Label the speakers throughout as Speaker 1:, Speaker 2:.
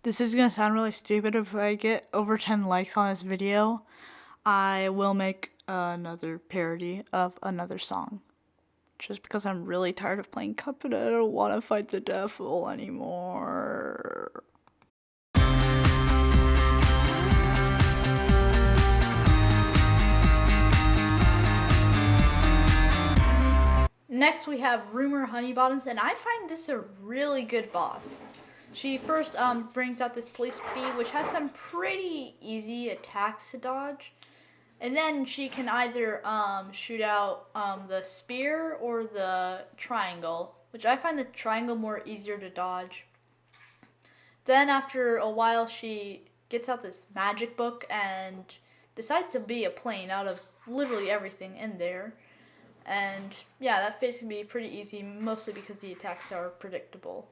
Speaker 1: This is gonna sound really stupid. If I get over 10 likes on this video, I will make another parody of another song. Just because I'm really tired of playing Cuphead, I don't want to fight the devil anymore. Next we have Rumor Honeybottoms, and I find this a really good boss. She first brings out this police bee, which has some pretty easy attacks to dodge. And then she can either shoot out the spear or the triangle, which I find the triangle more easier to dodge. Then after a while, she gets out this magic book and decides to be a plane out of literally everything in there. And yeah, that phase can be pretty easy, mostly because the attacks are predictable.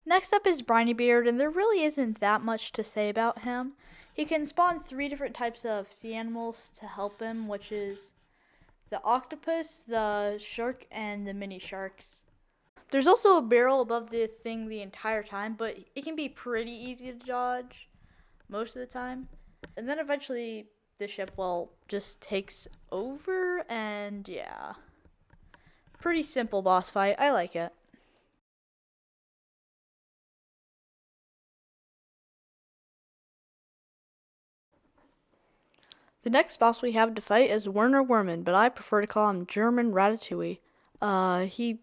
Speaker 1: Next up is Brineybeard, and there really isn't that much to say about him. He can spawn 3 different types of sea animals to help him, which is the octopus, the shark, and the mini sharks. There's also a barrel above the thing the entire time, but it can be pretty easy to dodge most of the time. And then eventually the ship, just takes over, and yeah. Pretty simple boss fight. I like it. The next boss we have to fight is Werner Werman, but I prefer to call him German Ratatouille. He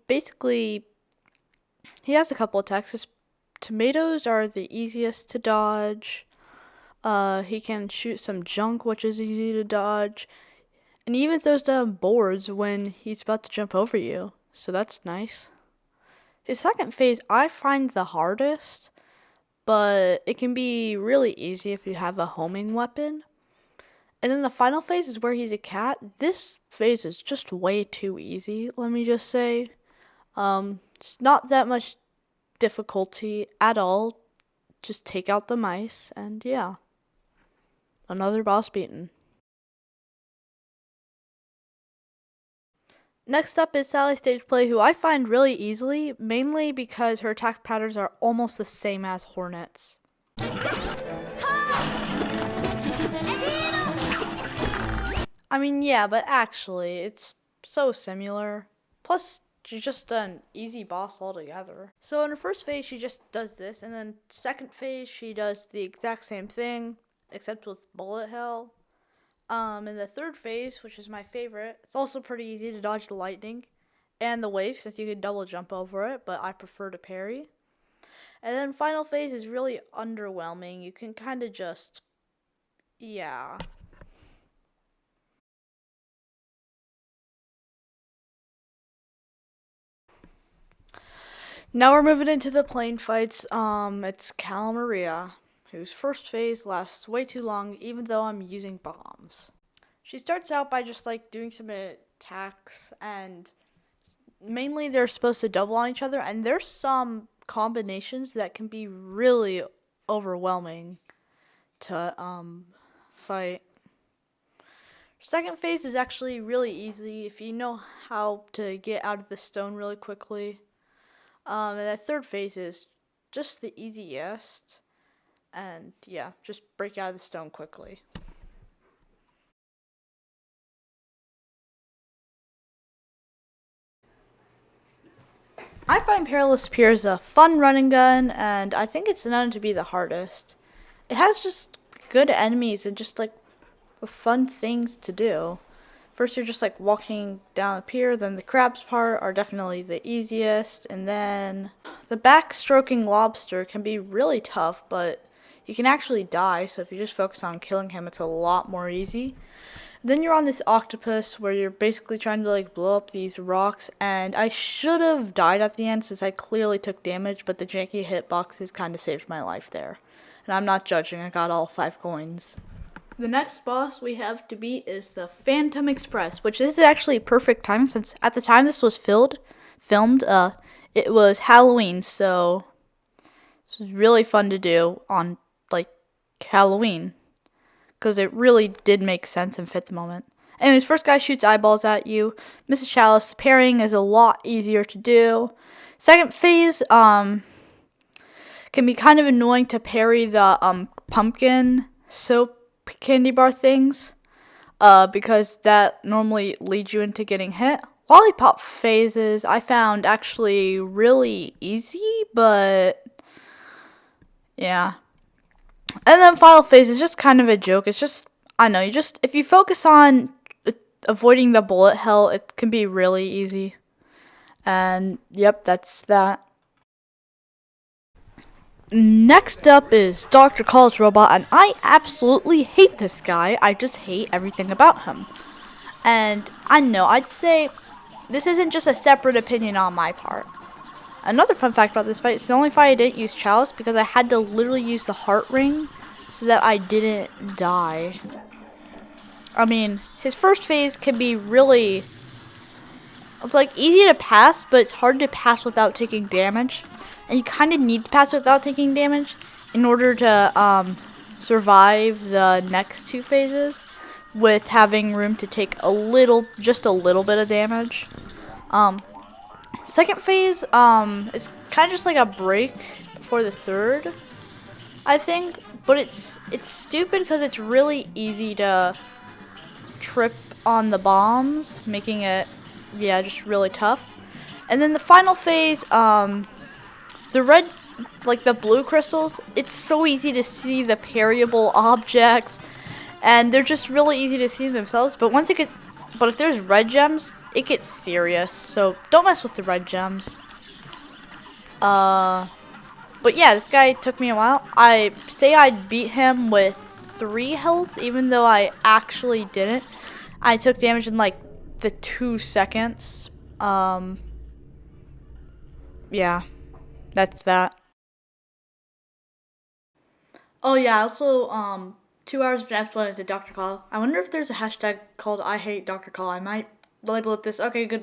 Speaker 1: has a couple attacks. His tomatoes are the easiest to dodge. He can shoot some junk, which is easy to dodge. And he even throws down boards when he's about to jump over you, so that's nice. His second phase I find the hardest, but it can be really easy if you have a homing weapon. And then the final phase is where he's a cat. This phase is just way too easy, let me just say. It's not that much difficulty at all. Just take out the mice, and yeah. Another boss beaten. Next up is Sally Stageplay, who I find really easily, mainly because her attack patterns are almost the same as Hornets. I mean, yeah, but actually, it's so similar. Plus, she's just an easy boss altogether. So in her first phase, she just does this, and then second phase, she does the exact same thing, except with bullet hell. In the third phase, which is my favorite, it's also pretty easy to dodge the lightning and the wave, since you can double jump over it, but I prefer to parry. And then final phase is really underwhelming. You can kind of just, yeah. Now we're moving into the plane fights. It's Cal Maria, whose first phase lasts way too long, even though I'm using bombs. She starts out by just doing some attacks, and mainly they're supposed to double on each other, and there's some combinations that can be really overwhelming to fight. Second phase is actually really easy if you know how to get out of the stone really quickly. And that third phase is just the easiest. And yeah, just break out of the stone quickly. I find Perilous Piers a fun running gun, and I think it's known to be the hardest. It has just good enemies and just fun things to do. First, you're just walking down a pier, then the crabs part are definitely the easiest, and then the backstroking lobster can be really tough, but you can actually die, so if you just focus on killing him, it's a lot more easy. Then you're on this octopus where you're basically trying to blow up these rocks, and I should have died at the end since I clearly took damage, but the janky hitboxes kind of saved my life there. And I'm not judging, I got all 5 coins. The next boss we have to beat is the Phantom Express, which this is actually perfect time since at the time this was filmed, it was Halloween, so this was really fun to do on Halloween because it really did make sense and fit the moment. Anyways, first guy shoots eyeballs at you. Mrs. Chalice, parrying is a lot easier to do. Second phase, can be kind of annoying to parry the pumpkin soap candy bar things, because that normally leads you into getting hit. Lollipop phases I found actually really easy, but yeah. And then final phase is just kind of a joke. It's just, I know, if you focus on avoiding the bullet hell, it can be really easy. And yep, that's that. Next up is Dr. College Robot, and I absolutely hate this guy. I just hate everything about him. And I know, I'd say this isn't just a separate opinion on my part. Another fun fact about this fight, it's the only fight I didn't use Chalice because I had to literally use the heart ring so that I didn't die. I mean, his first phase can be really, it's like easy to pass, but it's hard to pass without taking damage. And you kind of need to pass without taking damage in order to survive the next two phases with having room to take just a little bit of damage. Second phase, it's kind of just like a break before the third, I think. But it's stupid because it's really easy to trip on the bombs, making it, yeah, just really tough. And then the final phase, the red, like the blue crystals, it's so easy to see the parryable objects, and they're just really easy to see themselves. But if there's red gems, it gets serious. So don't mess with the red gems. But yeah, this guy took me a while. I say I beat him with 3 health, even though I actually didn't. I took damage in like the 2 seconds. Yeah, that's that. Oh yeah, also 2 hours of an episode to Dr. Call. I wonder if there's a hashtag called I hate Dr. Call. I might label it this. Okay, goodbye.